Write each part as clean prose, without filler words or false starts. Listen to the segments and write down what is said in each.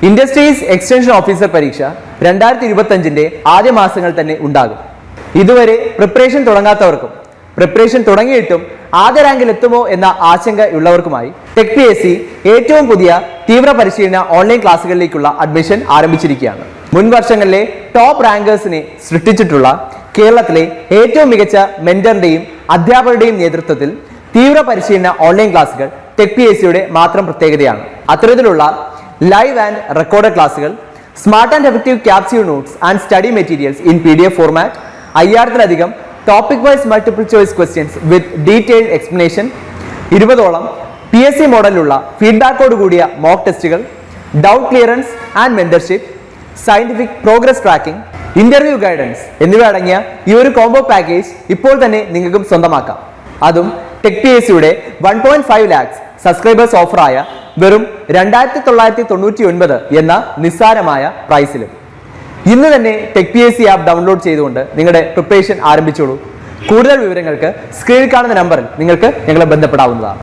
Industries extension officer പരീക്ഷ 2025 ആദ്യ മാസങ്ങളിൽ തന്നെ ഉണ്ടാകും. ഇതുവരെ പ്രിപ്പറേഷൻ തുടങ്ങാത്തവർക്കും പ്രിപ്പറേഷൻ തുടങ്ങിയിട്ടും ആദ്യ റാങ്കിൽ എത്തുമോ എന്ന ആശങ്കയുള്ളവർക്കുമായി ടെക് PSC ഏറ്റവും പുതിയ തീവ്ര പരിശീലന ഓൺലൈൻ ക്ലാസ്സുകളിലേക്കുള്ള അഡ്മിഷൻ ആരംഭിച്ചിരിക്കുകയാണ്. മുൻ വർഷങ്ങളിലെ ടോപ്പ് റാങ്കേഴ്സിനെ സൃഷ്ടിച്ചിട്ടുള്ള കേരളത്തിലെ ഏറ്റവും മികച്ച മെന്ററിന്റെയും അധ്യാപകരുടെയും നേതൃത്വത്തിൽ തീവ്ര പരിശീലന ഓൺലൈൻ ക്ലാസ്സുകൾ ടെക് PSCയുടെ മാത്രം പ്രത്യേകതയാണ്. അത്തരത്തിലുള്ള ലൈവ് ആൻഡ് റെക്കോർഡഡ് ക്ലാസ്സുകൾ, smart and effective capsule notes and study materials in PDF format, 5000-ലധികം topic wise multiple choice questions with detailed explanation, 20ഓളം PSC മോഡലിലുള്ള ഫീഡ്ബാക്കോട് കൂടിയ മോക്ക് ടെസ്റ്റുകൾ, doubt clearance and mentorship, scientific progress tracking, interview guidance എന്നിവ അടങ്ങിയ ഈ ഒരു കോംബോ പാക്കേജ് ഇപ്പോൾ തന്നെ നിങ്ങൾക്കും സ്വന്തമാക്കാം. അതും ടെക് PSCയുടെ 1.5 lakhs സബ്സ്ക്രൈബേഴ്സ് ഓഫറായ വെറും 2999 എന്ന നിസ്സാരമായ പ്രൈസിലും. ഇന്ന് തന്നെ ടെക് PSC ആപ്പ് ഡൗൺലോഡ് ചെയ്തുകൊണ്ട് നിങ്ങളുടെ പ്രിപ്പറേഷൻ ആരംഭിച്ചോളൂ. കൂടുതൽ വിവരങ്ങൾക്ക് സ്ക്രീനിൽ കാണുന്ന നമ്പറിൽ നിങ്ങൾക്ക് ഞങ്ങളെ ബന്ധപ്പെടാവുന്നതാണ്.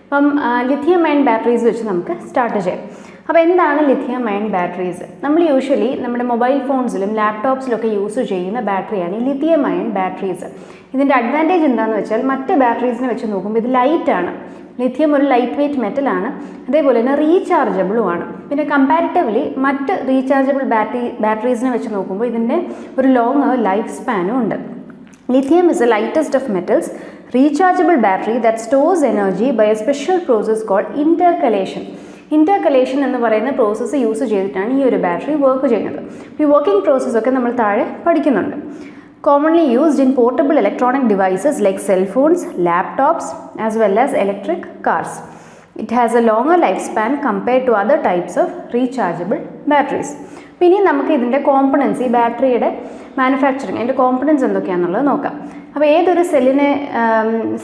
അപ്പം ലിഥിയം അയൺ ബാറ്ററീസ് വെച്ച് നമുക്ക് സ്റ്റാർട്ട് ചെയ്യാം. അപ്പോൾ എന്താണ് ലിഥിയം അയൺ ബാറ്ററീസ്? നമ്മൾ യൂഷ്വലി നമ്മുടെ മൊബൈൽ ഫോൺസിലും ലാപ്ടോപ്സിലൊക്കെ യൂസ് ചെയ്യുന്ന ബാറ്ററിയാണ് ഈ ലിഥിയം അയൺ ബാറ്ററീസ്. ഇതിൻ്റെ അഡ്വാൻറ്റേജ് എന്താണെന്ന് വെച്ചാൽ മറ്റ് ബാറ്ററീസിനെ വെച്ച് നോക്കുമ്പോൾ ഇത് ലൈറ്റാണ്. ലിഥിയം ഒരു ലൈറ്റ് വെയ്റ്റ് മെറ്റലാണ്, അതേപോലെ തന്നെ റീചാർജബിളുമാണ്. പിന്നെ കമ്പാരിറ്റീവ്ലി മറ്റ് റീചാർജബിൾ ബാറ്ററീസിനെ വെച്ച് നോക്കുമ്പോൾ ഇതിൻ്റെ ഒരു ലോങ് ലൈഫ് സ്പാനും ഉണ്ട്. Lithium is the lightest of metals, rechargeable battery that stores energy by a special process called intercalation. Intercalation എന്ന് പറയുന്ന പ്രോസസ്സ് യൂസ് ചെയ്തിട്ടാണ് ഈ ഒരു ബാറ്ററി വർക്ക് ചെയ്യുന്നത്. ഈ വർക്കിംഗ് പ്രോസസ്സൊക്കെ നമ്മൾ താഴെ പഠിക്കുന്നുണ്ട്. Commonly used in portable electronic devices like cell phones, laptops, as well as electric cars. It has a longer lifespan compared to other types of rechargeable batteries. പിന്നെ നമുക്ക് ഇതിൻ്റെ കോമ്പണൻസ്, ഈ ബാറ്ററിയുടെ മാനുഫാക്ചറിങ്, അതിൻ്റെ കോമ്പണൻസ് എന്തൊക്കെയാണെന്നുള്ളത് നോക്കാം. അപ്പോൾ ഏതൊരു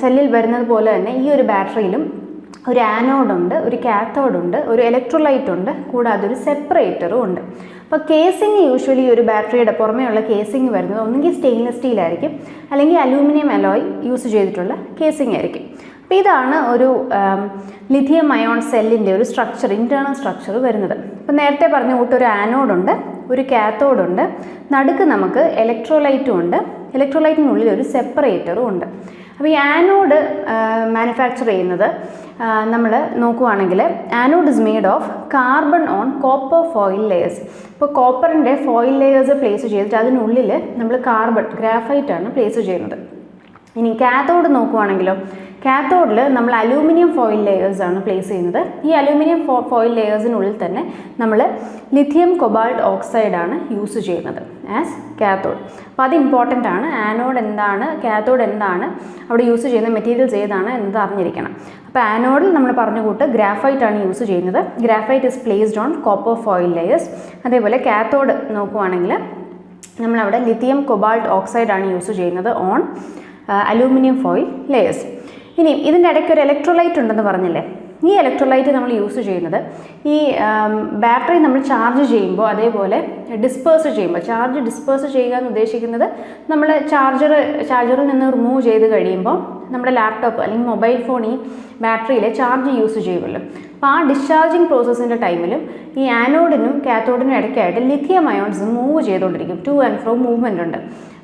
സെല്ലിൽ വരുന്നത് പോലെ തന്നെ ഈ ഒരു ബാറ്ററിയിലും ഒരു ആനോഡുണ്ട്, ഒരു കാത്തോഡുണ്ട്, ഒരു ഇലക്ട്രോലൈറ്റ് ഉണ്ട്, കൂടാതെ ഒരു സെപ്പറേറ്ററും ഉണ്ട്. അപ്പോൾ കേസിങ് യൂഷ്വലി ഒരു ബാറ്ററിയുടെ പുറമേയുള്ള കേസിങ് വരുന്നത് ഒന്നുകിൽ സ്റ്റെയിൻലെസ് സ്റ്റീൽ ആയിരിക്കും, അല്ലെങ്കിൽ അലൂമിനിയം അലോയ് യൂസ് ചെയ്തിട്ടുള്ള കേസിങ് ആയിരിക്കും. അപ്പോൾ ഇതാണ് ഒരു ലിഥിയം അയോൺ സെല്ലിൻ്റെ ഒരു സ്ട്രക്ചർ, ഇൻറ്റേർണൽ സ്ട്രക്ചർ വരുന്നത്. അപ്പോൾ നേരത്തെ പറഞ്ഞ കൂട്ട് ഒരു ആനോഡുണ്ട്, ഒരു കാത്തോഡുണ്ട്, നടുക്ക് നമുക്ക് ഇലക്ട്രോലൈറ്റും ഉണ്ട്, ഇലക്ട്രോലൈറ്റിനുള്ളിൽ ഒരു സെപ്പറേറ്ററും ഉണ്ട്. അപ്പോൾ ഈ ആനോഡ് മാനുഫാക്ചർ ചെയ്യുന്നത് നമ്മൾ നോക്കുവാണെങ്കിൽ anode is made of carbon on copper foil layers. ഇപ്പോൾ കോപ്പറിൻ്റെ ഫോയിൽ ലെയേഴ്സ് പ്ലേസ് ചെയ്തിട്ട് അതിനുള്ളിൽ നമ്മൾ കാർബൺ, ഗ്രാഫൈറ്റാണ് പ്ലേസ് ചെയ്യുന്നത്. ഇനി കാത്തോഡ് നോക്കുവാണെങ്കിലോ, കാത്തോഡിൽ നമ്മൾ അലൂമിനിയം ഫോയിൽ ലെയേഴ്സാണ് പ്ലേസ് ചെയ്യുന്നത്. ഈ അലൂമിനിയം ഫോയിൽ ലെയേഴ്സിനുള്ളിൽ തന്നെ നമ്മൾ ലിഥിയം കൊബാൾട്ട് ഓക്സൈഡാണ് യൂസ് ചെയ്യുന്നത് ആസ് കാത്തോഡ്. അപ്പോൾ അത് ഇമ്പോർട്ടൻ്റ് ആണ്. ആനോഡ് എന്താണ്, കാത്തോഡ് എന്താണ്, അവിടെ യൂസ് ചെയ്യുന്ന മെറ്റീരിയൽസ് ഏതാണ് എന്നത് അറിഞ്ഞിരിക്കണം. അപ്പോൾ ആനോഡിൽ നമ്മൾ പറഞ്ഞ കൂട്ട് ഗ്രാഫൈറ്റാണ് യൂസ് ചെയ്യുന്നത്. Graphite is placed on copper foil layers. അതേപോലെ കാത്തോഡ് നോക്കുവാണെങ്കിൽ നമ്മളവിടെ ലിഥിയം കൊബാൾട്ട് ഓക്സൈഡാണ് യൂസ് ചെയ്യുന്നത് ഓൺ അലൂമിനിയം ഫോയിൽ ലെയേഴ്സ്. ഇനി ഇതിൻ്റെ ഇടയ്ക്ക് ഒരു ഇലക്ട്രോലൈറ്റ് ഉണ്ടെന്ന് പറഞ്ഞില്ലേ, ഈ ഇലക്ട്രോലൈറ്റ് നമ്മൾ യൂസ് ചെയ്യുന്നത് ഈ ബാറ്ററി നമ്മൾ ചാർജ് ചെയ്യുമ്പോൾ, അതേപോലെ ഡിസ്പേഴ്സ് ചെയ്യുമ്പോൾ, ചാർജ് ഡിസ്പേഴ്സ് ചെയ്യുക എന്ന് ഉദ്ദേശിക്കുന്നത് നമ്മൾ ചാർജറിൽ നിന്ന് റിമൂവ് ചെയ്ത് കഴിയുമ്പോൾ നമ്മുടെ ലാപ്ടോപ്പ് അല്ലെങ്കിൽ മൊബൈൽ ഫോൺ ഈ ബാറ്ററിയിൽ ചാർജ് യൂസ് ചെയ്യുമല്ലോ. അപ്പോൾ ആ ഡിസ്ചാർജിങ് പ്രോസസ്സിൻ്റെ ടൈമിലും ഈ ആനോഡിനും കാത്തോഡിനും ഇടയ്ക്കായിട്ട് ലിഥിയം അയോൺസ് മൂവ് ചെയ്തുകൊണ്ടിരിക്കും. ടു ആൻഡ് ഫ്രോ മൂവ്മെൻ്റ് ഉണ്ട്.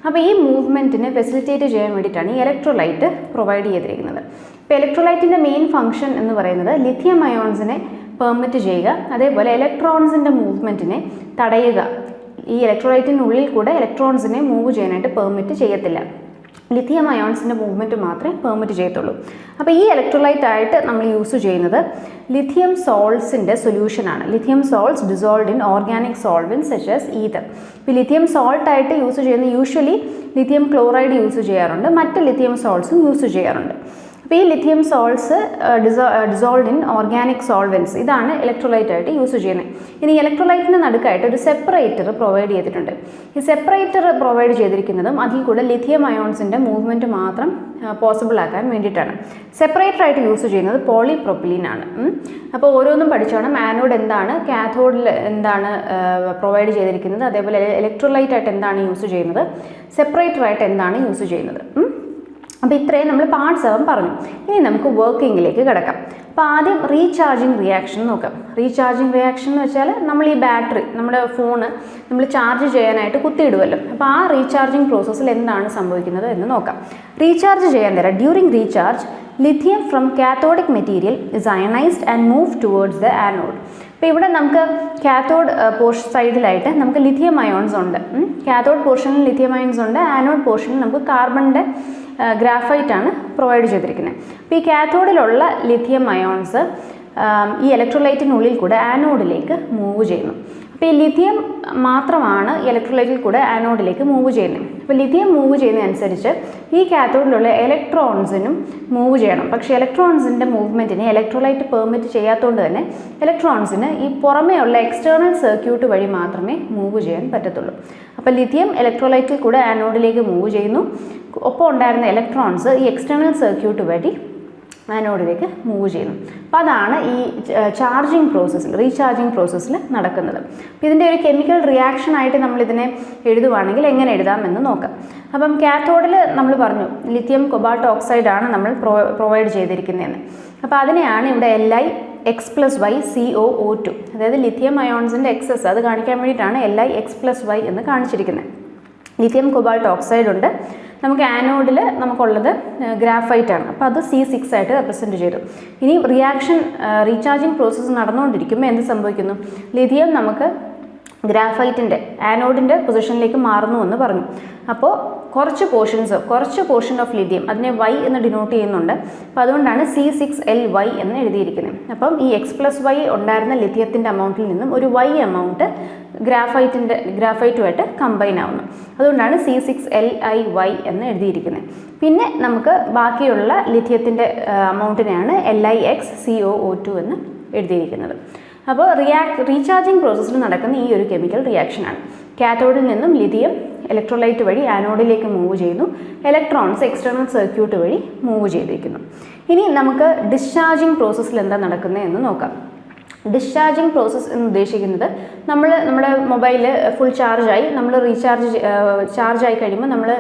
അപ്പോൾ ഈ മൂവ്മെൻറ്റിനെ ഫെസിലിറ്റേറ്റ് ചെയ്യാൻ വേണ്ടിയിട്ടാണ് ഈ ഇലക്ട്രോലൈറ്റ് പ്രൊവൈഡ് ചെയ്തിരിക്കുന്നത്. ഇപ്പോൾ ഇലക്ട്രോലൈറ്റിൻ്റെ മെയിൻ ഫംഗ്ഷൻ എന്ന് പറയുന്നത് ലിഥിയം അയോൺസിനെ പെർമിറ്റ് ചെയ്യുക, അതേപോലെ ഇലക്ട്രോൺസിൻ്റെ മൂവ്മെൻറ്റിനെ തടയുക. ഈ ഇലക്ട്രോലൈറ്റിനുള്ളിൽ കൂടെ ഇലക്ട്രോൺസിനെ മൂവ് ചെയ്യാനായിട്ട് പെർമിറ്റ് ചെയ്യത്തില്ല. ലിഥിയം അയോൺസിൻ്റെ മൂവ്മെൻറ്റ് മാത്രമേ പെർമിറ്റ് ചെയ്യത്തുള്ളൂ. അപ്പോൾ ഈ ഇലക്ട്രോലൈറ്റ് ആയിട്ട് നമ്മൾ യൂസ് ചെയ്യുന്നത് ലിഥിയം സോൾട്സിൻ്റെ സൊല്യൂഷനാണ്. Lithium salts dissolved in organic solvents such as ether. ഇപ്പോൾ ലിഥിയം സോൾട്ടായിട്ട് യൂസ് ചെയ്യുന്ന യൂഷ്വലി ലിഥിയം ക്ലോറൈഡ് യൂസ് ചെയ്യാറുണ്ട്, മറ്റ് ലിഥിയം സോൾട്സും യൂസ് ചെയ്യാറുണ്ട്. അപ്പോൾ ഈ lithium salts dissolved in organic solvents, ഇതാണ് ഇലക്ട്രോലൈറ്റ് ആയിട്ട് യൂസ് ചെയ്യുന്നത്. ഇനി ഇലക്ട്രോലൈറ്റിന് നടുക്കായിട്ട് ഒരു സെപ്പറേറ്റർ പ്രൊവൈഡ് ചെയ്തിട്ടുണ്ട്. ഈ സെപ്പറേറ്റർ പ്രൊവൈഡ് ചെയ്തിരിക്കുന്നതും അതിൽ കൂടെ ലിഥിയം അയോൺസിൻ്റെ മൂവ്മെൻറ്റ് മാത്രം പോസിബിൾ ആക്കാൻ വേണ്ടിയിട്ടാണ്. സെപ്പറേറ്റർ ആയിട്ട് യൂസ് ചെയ്യുന്നത് പോളിപ്രൊപ്പിലീൻ ആണ്. അപ്പോൾ ഓരോന്നും പഠിച്ചോണം. ആനോഡ് എന്താണ്, കാഥോഡിൽ എന്താണ് പ്രൊവൈഡ് ചെയ്തിരിക്കുന്നത്, അതേപോലെ ഇലക്ട്രോലൈറ്റ് ആയിട്ട് എന്താണ് യൂസ് ചെയ്യുന്നത്, സെപ്പറേറ്റർ ആയിട്ട് എന്താണ് യൂസ് ചെയ്യുന്നത്. അപ്പോൾ ഇത്രയും നമ്മൾ പാർട്സ് ആവാൻ പറഞ്ഞു. ഇനി നമുക്ക് വർക്കിങ്ങിലേക്ക് കിടക്കാം. അപ്പോൾ ആദ്യം റീചാർജിങ് റിയാക്ഷൻ നോക്കാം. റീചാർജിങ് റിയാക്ഷൻ എന്ന് വെച്ചാൽ നമ്മൾ ഈ ബാറ്ററി നമ്മുടെ ഫോണ് നമ്മൾ ചാർജ് ചെയ്യാനായിട്ട് കുത്തിയിടുമല്ലോ. അപ്പോൾ ആ റീചാർജിങ് പ്രോസസ്സിൽ എന്താണ് സംഭവിക്കുന്നത് എന്ന് നോക്കാം. റീചാർജ് ചെയ്യാൻ നേരം during recharge lithium from cathodic material is ionised and move towards the anode. അപ്പോൾ ഇവിടെ നമുക്ക് കാത്തോഡ് പോർഷൻ സൈഡിലായിട്ട് നമുക്ക് ലിഥിയം അയോൺസ് ഉണ്ട്. കാത്തോഡ് പോർഷനിൽ ലിഥിയം അയോൺസ് ഉണ്ട്, ആനോഡ് പോർഷനിൽ നമുക്ക് കാർബണിൻ്റെ ഗ്രാഫൈറ്റ് ആണ് പ്രൊവൈഡ് ചെയ്തിരിക്കുന്നത്. അപ്പോൾ ഈ കാത്തോഡിലുള്ള ലിഥിയം അയോൺസ് ഈ ഇലക്ട്രോലൈറ്റിനുള്ളിൽ കൂടെ ആനോഡിലേക്ക് മൂവ് ചെയ്യുന്നു. അപ്പോൾ ഈ ലിഥിയം മാത്രമാണ് ഇലക്ട്രോലൈറ്റിൽ കൂടെ ആനോഡിലേക്ക് മൂവ് ചെയ്യുന്നത്. അപ്പോൾ ലിഥിയം മൂവ് ചെയ്യുന്നതനുസരിച്ച് ഈ കാത്തോഡിലുള്ള ഇലക്ട്രോൺസിനും മൂവ് ചെയ്യണം. പക്ഷേ ഇലക്ട്രോൺസിൻ്റെ മൂവ്മെൻറ്റിനെ ഇലക്ട്രോലൈറ്റ് പെർമിറ്റ് ചെയ്യാത്തതുകൊണ്ട് തന്നെ ഇലക്ട്രോൺസിന് ഈ പുറമേയുള്ള എക്സ്റ്റേണൽ സർക്യൂട്ട് വഴി മാത്രമേ മൂവ് ചെയ്യാൻ പറ്റത്തുള്ളൂ. അപ്പോൾ ലിഥിയം ഇലക്ട്രോലൈറ്റിൽ കൂടെ ആനോഡിലേക്ക് മൂവ് ചെയ്യുന്നു. ഒപ്പം ഉണ്ടായിരുന്ന ഇലക്ട്രോൺസ് ഈ എക്സ്റ്റേണൽ സർക്യൂട്ട് വഴി ആനോഡിലേക്ക് മൂവ് ചെയ്യുന്നു. അപ്പോൾ അതാണ് ഈ ചാർജിങ് പ്രോസസ്സിൽ റീചാർജിങ് പ്രോസസ്സിൽ നടക്കുന്നത്. അപ്പോൾ ഇതിൻ്റെ ഒരു കെമിക്കൽ റിയാക്ഷൻ ആയിട്ട് നമ്മളിതിനെ എഴുതുവാണെങ്കിൽ എങ്ങനെ എഴുതാമെന്ന് നോക്കാം. അപ്പം കാത്തോഡിൽ നമ്മൾ പറഞ്ഞു ലിഥിയം കൊബാൾട്ട് ഓക്സൈഡാണ് നമ്മൾ പ്രൊവൈഡ് ചെയ്തിരിക്കുന്നതെന്ന്. അപ്പോൾ അതിനെയാണ് ഇവിടെ Li(X+Y)CO(O2), അതായത് ലിഥിയം അയോൺസിൻ്റെ എക്സസ് അത് കാണിക്കാൻ വേണ്ടിയിട്ടാണ് Li(X+Y) എന്ന് കാണിച്ചിരിക്കുന്നത്. ലിഥിയം കൊബാൾട്ട് ഓക്സൈഡ് ഉണ്ട്, നമുക്ക് ആനോഡിൽ നമുക്കുള്ളത് ഗ്രാഫൈറ്റ് ആണ്. അപ്പോൾ അത് C6 ആയിട്ട് റെപ്രസെൻറ്റ് ചെയ്തു. ഇനി റിയാക്ഷൻ റീചാർജിങ് പ്രോസസ്സ് നടന്നുകൊണ്ടിരിക്കുമ്പോൾ എന്ത് സംഭവിക്കുന്നു? ലിഥിയം നമുക്ക് ഗ്രാഫൈറ്റിൻ്റെ ആനോഡിൻ്റെ പൊസിഷനിലേക്ക് മാറുന്നു എന്ന് പറഞ്ഞു. അപ്പോൾ കുറച്ച് പോർഷൻ ഓഫ് ലിഥിയം അതിനെ Y എന്ന് ഡിനോട്ട് ചെയ്യുന്നുണ്ട്. അപ്പോൾ അതുകൊണ്ടാണ് C6Ly എന്ന് എഴുതിയിരിക്കുന്നത്. അപ്പം ഈ X+Y ഉണ്ടായിരുന്ന ലിഥിയത്തിൻ്റെ അമൗണ്ടിൽ നിന്നും ഒരു Y എമൗണ്ട് ഗ്രാഫൈറ്റുമായിട്ട് കമ്പൈൻ ആവുന്നു. അതുകൊണ്ടാണ് C6Liy എന്ന് എഴുതിയിരിക്കുന്നത്. പിന്നെ നമുക്ക് ബാക്കിയുള്ള ലിഥിയത്തിൻ്റെ അമൗണ്ടിനെയാണ് LiXCOO2 എന്ന് എഴുതിയിരിക്കുന്നത്. അപ്പോൾ റീചാർജിങ് പ്രോസസ്സിൽ നടക്കുന്ന ഈ ഒരു കെമിക്കൽ റിയാക്ഷനാണ്. കാത്തോഡിൽ നിന്നും ലിഥിയം ഇലക്ട്രോലൈറ്റ് വഴി ആനോഡിലേക്ക് മൂവ് ചെയ്യുന്നു, ഇലക്ട്രോൺസ് എക്സ്റ്റേണൽ സർക്യൂട്ട് വഴി മൂവ് ചെയ്തിരിക്കുന്നു. ഇനി നമുക്ക് ഡിസ്ചാർജിങ് പ്രോസസ്സിൽ എന്താ നടക്കുന്നത് എന്ന് നോക്കാം. ഡിസ്ചാർജിങ് പ്രോസസ്സ് എന്ന് ഉദ്ദേശിക്കുന്നത് നമ്മുടെ മൊബൈൽ ഫുൾ ചാർജായി നമ്മൾ ചാർജായി കഴിയുമ്പോൾ നമ്മൾ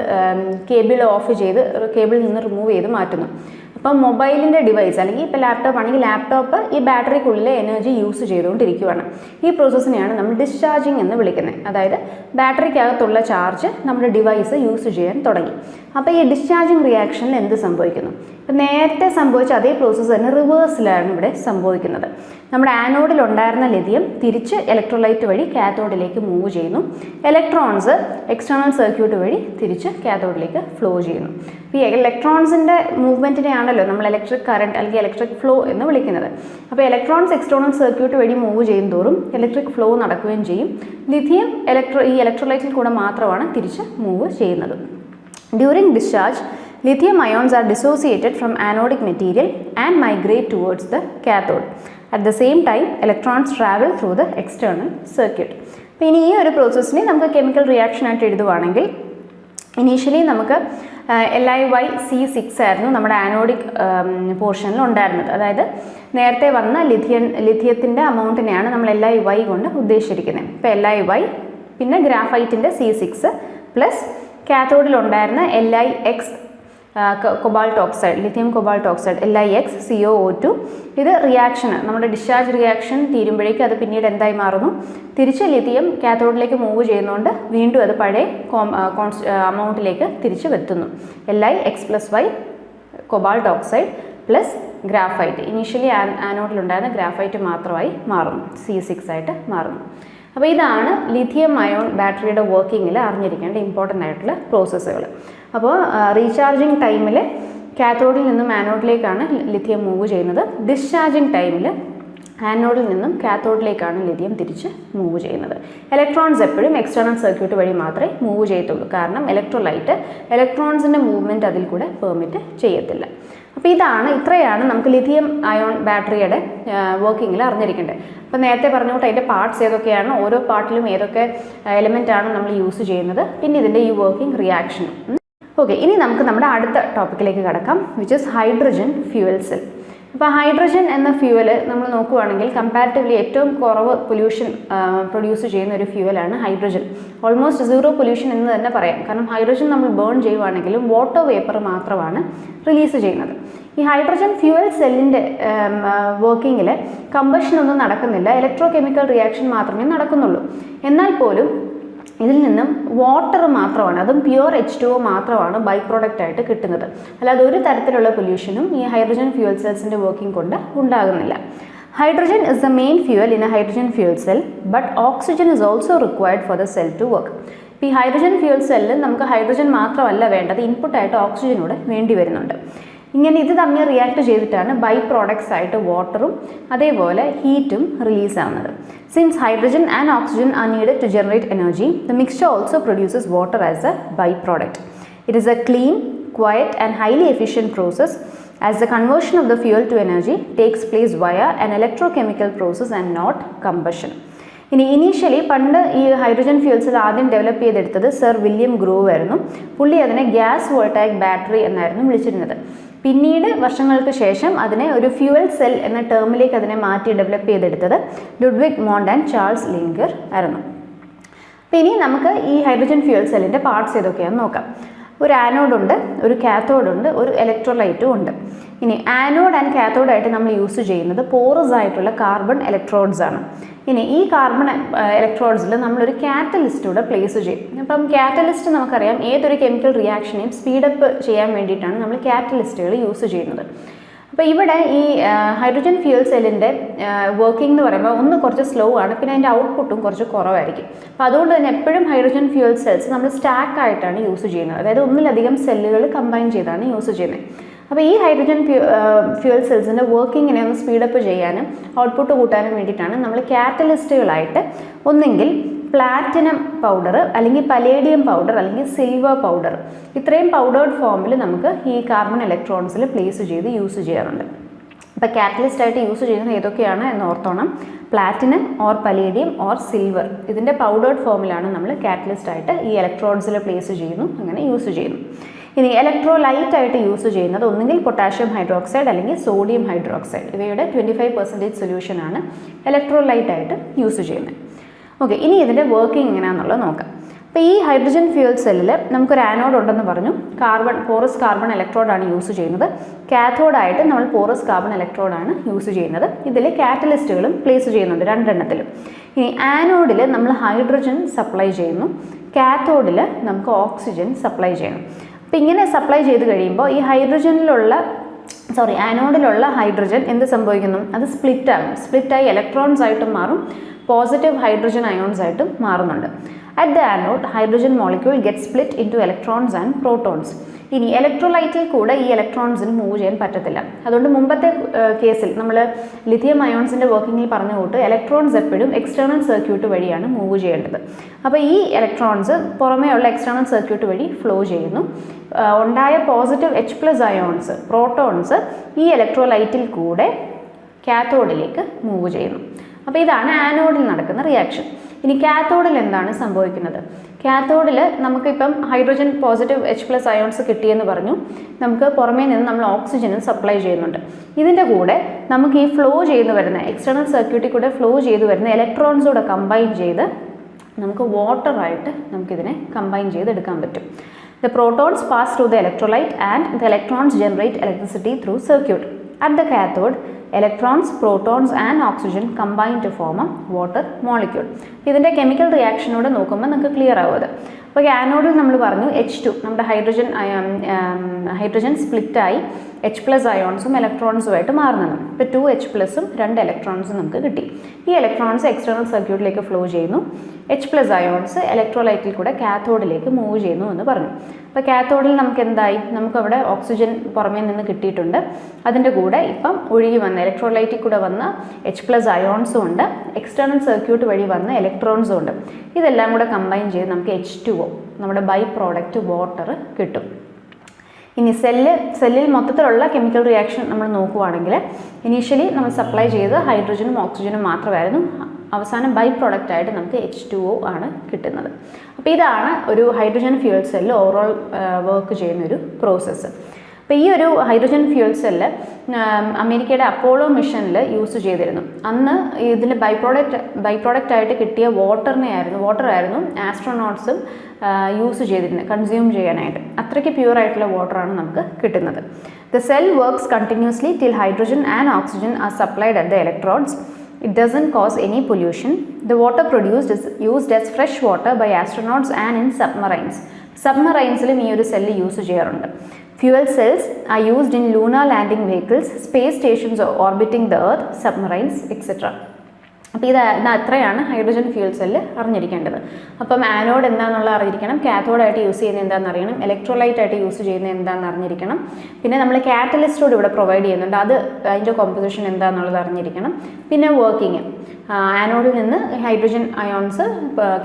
കേബിൾ ഓഫ് ചെയ്ത് കേബിളിൽ നിന്ന് റിമൂവ് ചെയ്ത് മാറ്റുന്നു. അപ്പം മൊബൈലിൻ്റെ ഡിവൈസ് അല്ലെങ്കിൽ ഇപ്പോൾ ലാപ്ടോപ്പ് ആണെങ്കിൽ ലാപ്ടോപ്പ് ഈ ബാറ്ററിക്കുള്ളിലെ എനർജി യൂസ് ചെയ്തുകൊണ്ടിരിക്കുകയാണ്. ഈ പ്രോസസ്സിനെയാണ് നമ്മൾ ഡിസ്ചാർജിങ് എന്ന് വിളിക്കുന്നത്. അതായത് ബാറ്ററിക്കകത്തുള്ള ചാർജ് നമ്മുടെ ഡിവൈസ് യൂസ് ചെയ്യാൻ തുടങ്ങി. അപ്പോൾ ഈ ഡിസ്ചാർജിങ് റിയാക്ഷനിൽ എന്ത് സംഭവിക്കുന്നു? ഇപ്പം നേരത്തെ സംഭവിച്ച അതേ പ്രോസസ്സ് തന്നെ റിവേഴ്സിലാണ് ഇവിടെ സംഭവിക്കുന്നത്. നമ്മുടെ ആനോഡിൽ ഉണ്ടായിരുന്ന ലിഥിയം തിരിച്ച് ഇലക്ട്രോലൈറ്റ് വഴി കാത്തോഡിലേക്ക് മൂവ് ചെയ്യുന്നു, ഇലക്ട്രോൺസ് എക്സ്റ്റേണൽ സർക്യൂട്ട് വഴി തിരിച്ച് കാത്തോഡിലേക്ക് ഫ്ലോ ചെയ്യുന്നു. ഈ ഇലക്ട്രോൺസിൻ്റെ മൂവ്മെൻറ്റിനെയാണല്ലോ നമ്മൾ ഇലക്ട്രിക് കറണ്ട് അല്ലെങ്കിൽ ഇലക്ട്രിക് ഫ്ലോ എന്ന് വിളിക്കുന്നത്. അപ്പോൾ ഇലക്ട്രോൺസ് എക്സ്റ്റേണൽ സർക്യൂട്ട് വഴി മൂവ് ചെയ്യും തോറും ഇലക്ട്രിക് ഫ്ലോ നടക്കുകയും ചെയ്യും. ലിഥിയം ഈ ഇലക്ട്രോലൈറ്റിൽ കൂടെ മാത്രമാണ് തിരിച്ച് മൂവ് ചെയ്യുന്നത്. During discharge lithium ions are dissociated from anodic material and migrate towards the cathode. At the same time, electrons travel through the external circuit. അപ്പോൾ ഇനി ഈ ഒരു പ്രോസസ്സിനെ നമുക്ക് കെമിക്കൽ റിയാക്ഷൻ ആയിട്ട് എഴുതുവാണെങ്കിൽ ഇനീഷ്യലി നമുക്ക് LiYC6 ആയിരുന്നു നമ്മുടെ ആനോഡിക് പോർഷനിൽ ഉണ്ടായിരുന്നത്. അതായത് നേരത്തെ വന്ന ലിഥിയത്തിൻ്റെ അമൗണ്ടിനെയാണ് നമ്മൾ Liy കൊണ്ട് ഉദ്ദേശിച്ചിരിക്കുന്നത്. ഇപ്പോൾ Liy പിന്നെ ഗ്രാഫൈറ്റിൻ്റെ C6 പ്ലസ് കാത്തോഡിലുണ്ടായിരുന്ന LiX cobalt oxide lithium cobalt oxide LiXCOO2. ഇത് റിയാക്ഷൻ നമ്മുടെ ഡിസ്ചാർജ് റിയാക്ഷൻ തീരുമ്പോഴേക്കും അത് പിന്നീട് എന്തായി മാറുന്നു? തിരിച്ച് ലിഥിയം കാത്തോഡിലേക്ക് മൂവ് ചെയ്യുന്നതുകൊണ്ട് വീണ്ടും അത് പഴയ അമൗണ്ടിലേക്ക് തിരിച്ച് വെത്തുന്നു. LiX+Y cobalt oxide plus graphite. Initially ആനോഡിലുണ്ടായിരുന്ന ഗ്രാഫൈറ്റ് മാത്രമായി മാറുന്നു, C6 ആയിട്ട് മാറുന്നു. അപ്പോൾ ഇതാണ് ലിഥിയം അയോൺ ബാറ്ററിയുടെ വർക്കിങ്ങിൽ അറിഞ്ഞിരിക്കേണ്ട ഇമ്പോർട്ടൻ്റ് ആയിട്ടുള്ള പ്രോസസ്സുകൾ. അപ്പോൾ റീചാർജിങ് ടൈമിൽ കാത്തോഡിൽ നിന്നും ആനോഡിലേക്കാണ് ലിഥിയം മൂവ് ചെയ്യുന്നത്. ഡിസ്ചാർജിങ് ടൈമിൽ ആനോഡിൽ നിന്നും കാത്തോഡിലേക്കാണ് ലിഥിയം തിരിച്ച് മൂവ് ചെയ്യുന്നത്. ഇലക്ട്രോൺസ് എപ്പോഴും എക്സ്റ്റേണൽ സർക്യൂട്ട് വഴി മാത്രമേ മൂവ് ചെയ്യത്തുള്ളൂ. കാരണം ഇലക്ട്രോലൈറ്റ് ഇലക്ട്രോൺസിൻ്റെ മൂവ്മെൻറ്റ് അതിൽ കൂടെ പെർമിറ്റ് ചെയ്യത്തില്ല. അപ്പോൾ ഇത്രയാണ് നമുക്ക് ലിഥിയം അയോൺ ബാറ്ററിയുടെ വർക്കിങ്ങിൽ അറിഞ്ഞിരിക്കേണ്ടത്. അപ്പോൾ നേരത്തെ പറഞ്ഞ കൊണ്ട് അതിൻ്റെ പാർട്സ് ഏതൊക്കെയാണ്, ഓരോ പാർട്ടിലും ഏതൊക്കെ എലിമെൻ്റാണ് നമ്മൾ യൂസ് ചെയ്യുന്നത്, പിന്നെ ഇതിൻ്റെ ഈ വർക്കിംഗ് റിയാക്ഷനും. ഓക്കെ, ഇനി നമുക്ക് നമ്മുടെ അടുത്ത ടോപ്പിക്കിലേക്ക് കടക്കാം, which is hydrogen fuel cell. അപ്പോൾ ഹൈഡ്രജൻ എന്ന ഫ്യൂവൽ നമ്മൾ നോക്കുകയാണെങ്കിൽ കമ്പാരിറ്റീവ്ലി ഏറ്റവും കുറവ് പൊല്യൂഷൻ പ്രൊഡ്യൂസ് ചെയ്യുന്ന ഒരു ഫ്യൂവലാണ് ഹൈഡ്രജൻ. ഓൾമോസ്റ്റ് സീറോ പൊല്യൂഷൻ എന്ന് തന്നെ പറയാം. കാരണം ഹൈഡ്രജൻ നമ്മൾ ബേൺ ചെയ്യുവാണെങ്കിലും വാട്ടർ വേപ്പർ മാത്രമാണ് റിലീസ് ചെയ്യുന്നത്. ഈ ഹൈഡ്രജൻ ഫ്യൂവൽ സെല്ലിൻ്റെ വർക്കിങ്ങിൽ കമ്പഷൻ ഒന്നും നടക്കുന്നില്ല, ഇലക്ട്രോ കെമിക്കൽ റിയാക്ഷൻ മാത്രമേ നടക്കുന്നുള്ളൂ. എന്നാൽ പോലും ഇതിൽ നിന്നും വാട്ടർ മാത്രമാണ്, അതും പ്യുവർ H2O മാത്രമാണ് ബൈ പ്രോഡക്റ്റ് ആയിട്ട് കിട്ടുന്നത്. അല്ലാതെ ഒരു തരത്തിലുള്ള പൊല്യൂഷനും ഈ ഹൈഡ്രജൻ ഫ്യൂവൽ സെൽസിൻ്റെ വർക്കിംഗ് കൊണ്ട് ഉണ്ടാകുന്നില്ല. Hydrogen is the main fuel in a hydrogen fuel cell, but oxygen is also required for the cell to work. ഇപ്പോൾ ഈ ഹൈഡ്രജൻ ഫ്യൂവൽ സെല്ലിൽ നമുക്ക് ഹൈഡ്രജൻ മാത്രമല്ല വേണ്ടത്, ഇൻപുട്ടായിട്ട് ഓക്സിജനൂടെ വേണ്ടി വരുന്നുണ്ട്. ഇങ്ങനെ ഇത് തമ്മിൽ റിയാക്ട് ചെയ്തിട്ടാണ് ബൈ പ്രോഡക്ട്സ് ആയിട്ട് വാട്ടറും അതേപോലെ ഹീറ്റും റിലീസ് ആവുന്നത്. Since hydrogen and oxygen are needed to generate energy, the mixture also produces water as a by product. It is a clean, quiet and highly efficient process as the conversion of the fuel to energy takes place via an electrochemical process and not combustion. ഇനി initially പണ്ട് ഈ hydrogen ഫ്യൂൽസിൽ ആദ്യം develop ചെയ്തെടുത്തത് sir William groove ആയിരുന്നു. പുള്ളി അതിനെ gas voltaic battery എന്നായിരുന്നു വിളിച്ചിരുന്നത്. പിന്നീട് വർഷങ്ങൾക്ക് ശേഷം അതിനെ ഒരു ഫ്യൂവൽ സെൽ എന്ന ടേമിലേക്ക് അതിനെ മാറ്റി ഡെവലപ്പ് ചെയ്തെടുത്തത് Ludwig Mond and Charles Linker ആയിരുന്നു. അപ്പോൾ ഇനി നമുക്ക് ഈ ഹൈഡ്രജൻ ഫ്യൂവൽ സെല്ലിൻ്റെ പാർട്സ് ഏതൊക്കെയാണെന്ന് നോക്കാം. ഒരു ആനോഡ് ഉണ്ട്, ഒരു കാത്തോഡ് ഉണ്ട്, ഒരു ഇലക്ട്രോലൈറ്റും ഉണ്ട്. ഇനി ആനോഡ് ആൻഡ് കാത്തോഡായിട്ട് നമ്മൾ യൂസ് ചെയ്യുന്നത് പോറസ് ആയിട്ടുള്ള കാർബൺ ഇലക്ട്രോഡ്സ് ആണ്. ഇനി ഈ കാർബൺ ഇലക്ട്രോഡ്സിൽ നമ്മളൊരു കാറ്റലിസ്റ്റൂടെ പ്ലേസ് ചെയ്യും. അപ്പം കാറ്റലിസ്റ്റ് നമുക്കറിയാം ഏതൊരു കെമിക്കൽ റിയാക്ഷനെയും സ്പീഡപ്പ് ചെയ്യാൻ വേണ്ടിയിട്ടാണ് നമ്മൾ കാറ്റലിസ്റ്റുകൾ യൂസ് ചെയ്യുന്നത്. അപ്പോൾ ഇവിടെ ഈ ഹൈഡ്രജൻ ഫ്യൂവൽ സെല്ലിൻ്റെ വർക്കിംഗ് എന്ന് പറയുമ്പോൾ ഒന്ന് കുറച്ച് സ്ലോ ആണ്, പിന്നെ അതിൻ്റെ ഔട്ട്പുട്ടും കുറച്ച് കുറവായിരിക്കും. അപ്പോൾ അതുകൊണ്ട് തന്നെ എപ്പോഴും ഹൈഡ്രജൻ ഫ്യൂവൽ സെൽസ് നമ്മൾ സ്റ്റാക്ക് ആയിട്ടാണ് യൂസ് ചെയ്യുന്നത്, അതായത് ഒന്നിലധികം സെല്ലുകൾ കമ്പൈൻ ചെയ്താണ് യൂസ് ചെയ്യുന്നത്. അപ്പോൾ ഈ ഹൈഡ്രജൻ ഫ്യൂവൽ സെൽസിൻ്റെ വർക്കിങ്ങിനെ ഒന്ന് സ്പീഡപ്പ് ചെയ്യാനും ഔട്ട്പുട്ട് കൂട്ടാനും വേണ്ടിയിട്ടാണ് നമ്മൾ കാറ്റലിസ്റ്റുകളായിട്ട് ഒന്നെങ്കിൽ പ്ലാറ്റിനം പൗഡർ, അല്ലെങ്കിൽ പലേഡിയം പൗഡർ, അല്ലെങ്കിൽ സിൽവർ പൗഡർ, ഇത്രയും പൗഡേർഡ് ഫോമിൽ നമുക്ക് ഈ കാർബൺ ഇലക്ട്രോൺസിൽ പ്ലേസ് ചെയ്ത് യൂസ് ചെയ്യാറുണ്ട്. അപ്പോൾ കാറ്റലിസ്റ്റ് ആയിട്ട് യൂസ് ചെയ്യുന്നത് ഏതൊക്കെയാണ് എന്ന് ഓർത്തോണം. Platinum or palladium or silver, ഇതിൻ്റെ പൗഡേർഡ് ഫോമിലാണ് നമ്മൾ കാറ്റലിസ്റ്റ് ആയിട്ട് ഈ ഇലക്ട്രോൺസിൽ പ്ലേസ് ചെയ്യുന്നു, അങ്ങനെ യൂസ് ചെയ്യുന്നു. ഇനി ഇലക്ട്രോലൈറ്റ് ആയിട്ട് യൂസ് ചെയ്യുന്നത് ഒന്നുകിൽ പൊട്ടാഷ്യം ഹൈഡ്രോക്സൈഡ് അല്ലെങ്കിൽ സോഡിയം ഹൈഡ്രോക്സൈഡ്, ഇവയുടെ 25% സൊല്യൂഷനാണ് ഇലക്ട്രോലൈറ്റ് ആയിട്ട് യൂസ് ചെയ്യുന്നത്. ഓക്കെ, ഇനി ഇതിൻ്റെ വർക്കിംഗ് എങ്ങനെയാണെന്നുള്ളത് നോക്കാം. അപ്പോൾ ഈ ഹൈഡ്രജൻ ഫ്യൂവൽ സെല്ലിൽ നമുക്കൊരു ആനോഡ് ഉണ്ടെന്ന് പറഞ്ഞു, പോറസ് കാർബൺ ഇലക്ട്രോഡാണ് യൂസ് ചെയ്യുന്നത്. കാഥോഡായിട്ട് നമ്മൾ പോറസ് കാർബൺ ഇലക്ട്രോഡാണ് യൂസ് ചെയ്യുന്നത്. ഇതിൽ കാറ്റലിസ്റ്റുകളും പ്ലേസ് ചെയ്യുന്നുണ്ട്, രണ്ടെണ്ണത്തിലും. ഇനി ആനോഡിൽ നമ്മൾ ഹൈഡ്രജൻ സപ്ലൈ ചെയ്യുന്നു, കാഥോഡിൽ നമുക്ക് ഓക്സിജൻ സപ്ലൈ ചെയ്യണം. അപ്പോൾ ഇങ്ങനെ സപ്ലൈ ചെയ്ത് കഴിയുമ്പോൾ ഈ ആനോഡിലുള്ള ഹൈഡ്രജൻ എന്ത് സംഭവിക്കുന്നു, അത് സ്പ്ലിറ്റായി ഇലക്ട്രോൺസ് ആയിട്ടും മാറും, പോസിറ്റീവ് ഹൈഡ്രജൻ അയോൺസ് ആയിട്ടും മാറുന്നുണ്ട്. At the anode hydrogen molecule get split in two electrons and protons. ഇനി ഇലക്ട്രോലൈറ്റിൽ കൂടെ ഈ ഇലക്ട്രോൺസിന് മൂവ് ചെയ്യാൻ പറ്റത്തില്ല. അതുകൊണ്ട് മുമ്പത്തെ കേസിൽ നമ്മൾ ലിഥിയം അയോൺസിൻ്റെ വർക്കിങ്ങിൽ പറഞ്ഞ കൂട്ട് ഇലക്ട്രോൺസ് എപ്പോഴും എക്സ്റ്റേണൽ സർക്യൂട്ട് വഴിയാണ് മൂവ് ചെയ്യേണ്ടത്. അപ്പോൾ ഈ ഇലക്ട്രോൺസ് പുറമേ ഉള്ള എക്സ്റ്റേണൽ സർക്യൂട്ട് വഴി ഫ്ലോ ചെയ്യുന്നു. ഉണ്ടായ പോസിറ്റീവ് H+ അയോൺസ്, പ്രോട്ടോൺസ് ഈ ഇലക്ട്രോലൈറ്റിൽ കൂടെ കാത്തോഡിലേക്ക് മൂവ് ചെയ്യുന്നു. അപ്പോൾ ഇതാണ് ആനോഡിൽ നടക്കുന്ന റിയാക്ഷൻ. ഇനി കാത്തോഡിൽ എന്താണ് സംഭവിക്കുന്നത്? കാത്തോഡിൽ നമുക്കിപ്പം ഹൈഡ്രജൻ പോസിറ്റീവ് H+ അയോൺസ് കിട്ടിയെന്ന് പറഞ്ഞു, നമുക്ക് പുറമേ നിന്ന് നമ്മൾ ഓക്സിജനും സപ്ലൈ ചെയ്യുന്നുണ്ട്. ഇതിൻ്റെ കൂടെ നമുക്ക് ഈ ഫ്ലോ ചെയ്ത് വരുന്ന എക്സ്റ്റേണൽ സർക്യൂട്ടിൽ കൂടെ ഫ്ലോ ചെയ്ത് വരുന്ന ഇലക്ട്രോൺസൂടെ കമ്പൈൻ ചെയ്ത് നമുക്ക് വാട്ടറായിട്ട് നമുക്കിതിനെ കമ്പൈൻ ചെയ്തെടുക്കാൻ പറ്റും. The protons pass through the electrolyte and the electrons generate electricity through circuit. At the cathode, electrons, protons and oxygen combine to form a water molecule. ഇതിൻ്റെ കെമിക്കൽ റിയാക്ഷനോട് നോക്കുമ്പോൾ നമുക്ക് ക്ലിയർ ആവുന്നത്. അപ്പോൾ ആനോഡിൽ നമ്മൾ പറഞ്ഞു H2, നമ്മുടെ ഹൈഡ്രജൻ സ്പ്ലിറ്റായി H+ അയോൺസും ഇലക്ട്രോൺസുമായിട്ട് മാറുന്നുണ്ട്. ഇപ്പോൾ 2 H+ഉം 2 ഇലക്ട്രോൺസും നമുക്ക് കിട്ടി. ഈ ഇലക്ട്രോൺസ് എക്സ്റ്റേണൽ സർക്യൂട്ടിലേക്ക് ഫ്ലോ ചെയ്യുന്നു. H+ അയോൺസ് ഇലക്ട്രോലൈറ്റിൽ കൂടെ കാത്തോഡിലേക്ക് മൂവ് ചെയ്യുന്നു എന്ന് പറഞ്ഞു. അപ്പോൾ കാത്തോഡിൽ നമുക്ക് എന്തായി, നമുക്കവിടെ ഓക്സിജൻ പുറമേ നിന്ന് കിട്ടിയിട്ടുണ്ട്. അതിൻ്റെ കൂടെ ഇപ്പം ഒഴുകി വന്ന ഇലക്ട്രോലൈറ്റിൽ കൂടെ വന്ന H+ അയോൺസും ഉണ്ട്, എക്സ്റ്റേണൽ സർക്യൂട്ട് വഴി വന്ന ഇലക്ട്രോൺസും ഉണ്ട്. ഇതെല്ലാം കൂടെ കമ്പൈൻ ചെയ്ത് നമുക്ക് H2O, നമ്മുടെ ബൈ പ്രോഡക്റ്റ് വാട്ടർ കിട്ടും. ഇനി സെല്ലിൽ മൊത്തത്തിലുള്ള കെമിക്കൽ റിയാക്ഷൻ നമ്മൾ നോക്കുവാണെങ്കിൽ ഇനീഷ്യലി നമ്മൾ സപ്ലൈ ചെയ്ത് ഹൈഡ്രജനും ഓക്സിജനും മാത്രമായിരുന്നു. അവസാനം ബൈ പ്രോഡക്റ്റായിട്ട് നമുക്ക് H2O ആണ് കിട്ടുന്നത്. അപ്പോൾ ഇതാണ് ഒരു ഹൈഡ്രജൻ ഫ്യൂവൽ സെല്ലിൽ ഓവറോൾ വർക്ക് ചെയ്യുന്നൊരു പ്രോസസ്സ്. അപ്പോൾ അപ്പോൾ ഈ ഒരു ഹൈഡ്രജൻ ഫ്യൂൽ സെല്ല് അമേരിക്കയുടെ അപ്പോളോ മിഷനിൽ യൂസ് ചെയ്തിരുന്നു. അന്ന് ഇതിൽ ബൈ പ്രോഡക്റ്റ് ആയിട്ട് കിട്ടിയ വാട്ടറായിരുന്നു ആസ്ട്രോനോട്ട്സും യൂസ് ചെയ്തിരുന്നത്, കൺസ്യൂം ചെയ്യാനായിട്ട്. അത്രയ്ക്ക് പ്യൂർ ആയിട്ടുള്ള വാട്ടറാണ് നമുക്ക് കിട്ടുന്നത്. The cell works continuously till hydrogen and oxygen are supplied at the electrodes. It doesn't cause any pollution. The water produced is used as fresh water by astronauts and in submarines. Submarinesലും ഈ ഒരു cell use ചെയ്യാറുണ്ട്. Fuel cells are used in lunar landing vehicles, space stations orbiting the Earth, submarines, etc. അപ്പോൾ ഇത് അത്രയാണ് hydrogen fuel cell അറിഞ്ഞിരിക്കേണ്ടത്. അപ്പം anode എന്താണെന്നുള്ളത് അറിഞ്ഞിരിക്കണം, കാത്തോഡായിട്ട് യൂസ് ചെയ്യുന്നത് എന്താണെന്ന് അറിയണം, ഇലക്ട്രോലൈറ്റ് ആയിട്ട് യൂസ് ചെയ്യുന്നത് എന്താണെന്ന് അറിഞ്ഞിരിക്കണം. പിന്നെ നമ്മൾ കാറ്റലിസ്റ്റോട് ഇവിടെ പ്രൊവൈഡ് ചെയ്യുന്നുണ്ട്, അതിൻ്റെ കോമ്പോസിഷൻ എന്താണെന്നുള്ളത് അറിഞ്ഞിരിക്കണം. പിന്നെ വർക്കിംഗ്, ആനോഡിൽ നിന്ന് ഹൈഡ്രജൻ അയോൺസ്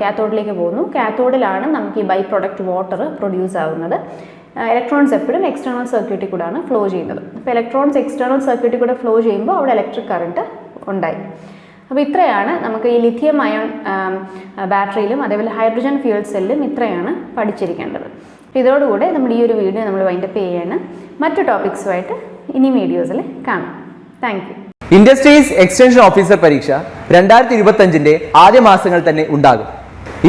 കാത്തോഡിലേക്ക് പോകുന്നു. കാത്തോഡിലാണ് നമുക്ക് ഈ ബൈ പ്രൊഡക്റ്റ് വാട്ടർ പ്രൊഡ്യൂസ് ആവുന്നത്. ഇലക്ട്രോൺസ് എപ്പോഴും എക്സ്റ്റേണൽ സർക്യൂട്ടിൽ കൂടെയാണ് ഫ്ലോ ചെയ്യുന്നത്. അപ്പോൾ ഇലക്ട്രോൺസ് എക്സ്റ്റേണൽ സർക്യൂട്ടിൽ കൂടെ ഫ്ലോ ചെയ്യുമ്പോൾ അവിടെ ഇലക്ട്രിക് കറണ്ട് ഉണ്ടായി. അപ്പോൾ ഇത്രയാണ് നമുക്ക് ഈ ലിഥിയം അയോൺ ബാറ്ററിയിലും അതേപോലെ ഹൈഡ്രജൻ ഫ്യൂൽ സെല്ലും ഇത്രയാണ് പഠിച്ചിരിക്കേണ്ടത്. അപ്പോൾ ഇതോടുകൂടെ നമ്മുടെ ഈ ഒരു വീഡിയോ നമ്മൾ വൈൻഡപ്പ് ചെയ്യാണ്. മറ്റു ടോപ്പിക്സുമായിട്ട് ഇനി വീഡിയോസിൽ കാണാം. Thank you. Industries extension officer പരീക്ഷ 2025 ആദ്യ മാസങ്ങൾ തന്നെ ഉണ്ടാകും.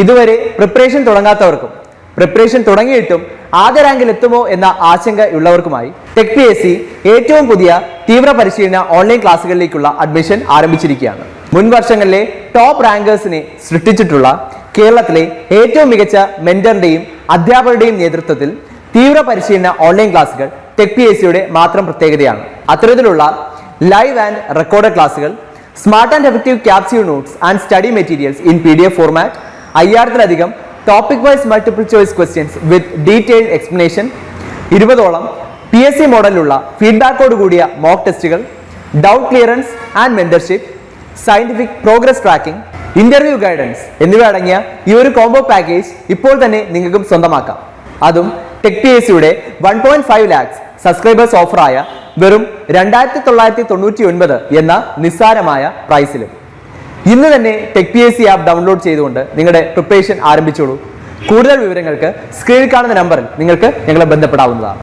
ഇതുവരെ പ്രിപ്പറേഷൻ തുടങ്ങാത്തവർക്കും പ്രിപ്പറേഷൻ തുടങ്ങിയിട്ടും ആദ്യ റാങ്കിൽ എത്തുമോ എന്ന ആശങ്കയുള്ളവർക്കുമായി ടെക് PSC ഏറ്റവും പുതിയ തീവ്ര പരിശീലന ഓൺലൈൻ ക്ലാസ്സുകളിലേക്കുള്ള അഡ്മിഷൻ ആരംഭിച്ചിരിക്കുകയാണ്. മുൻ വർഷങ്ങളിലെ ടോപ്പ് റാങ്കേഴ്സിനെ സൃഷ്ടിച്ചിട്ടുള്ള കേരളത്തിലെ ഏറ്റവും മികച്ച മെന്ററിന്റെയും അധ്യാപകരുടെയും നേതൃത്വത്തിൽ തീവ്ര പരിശീലന ഓൺലൈൻ ക്ലാസ്സുകൾ ടെക് PSCയുടെ മാത്രം പ്രത്യേകതയാണ്. അത്തരത്തിലുള്ള ലൈവ് ആൻഡ് റെക്കോർഡഡ് ക്ലാസ്സുകൾ, smart and effective capsule notes and study materials in PDF format, 5000-ലധികം topic wise multiple choice questions with detailed explanation, 20ഓളം PSC മോഡലിലുള്ള ഫീഡ്ബാക്കോട് കൂടിയ മോക്ക് ടെസ്റ്റുകൾ, doubt clearance and mentorship, scientific progress tracking, interview guidance എന്നിവ അടങ്ങിയ ഈ ഒരു കോംബോ പാക്കേജ് ഇപ്പോൾ തന്നെ നിങ്ങൾക്കും സ്വന്തമാക്കാം. അതും ടെക് PSCയുടെ 1.5 lakhs സബ്സ്ക്രൈബേഴ്സ് ഓഫറായ വെറും 2999 എന്ന നിസ്സാരമായ പ്രൈസിലും. ഇന്ന് തന്നെ ടെക് PSC ആപ്പ് ഡൗൺലോഡ് ചെയ്തുകൊണ്ട് നിങ്ങളുടെ പ്രിപ്പറേഷൻ ആരംഭിച്ചോളൂ. കൂടുതൽ വിവരങ്ങൾക്ക് സ്ക്രീനിൽ കാണുന്ന നമ്പറിൽ നിങ്ങൾക്ക് ഞങ്ങളെ ബന്ധപ്പെടാവുന്നതാണ്.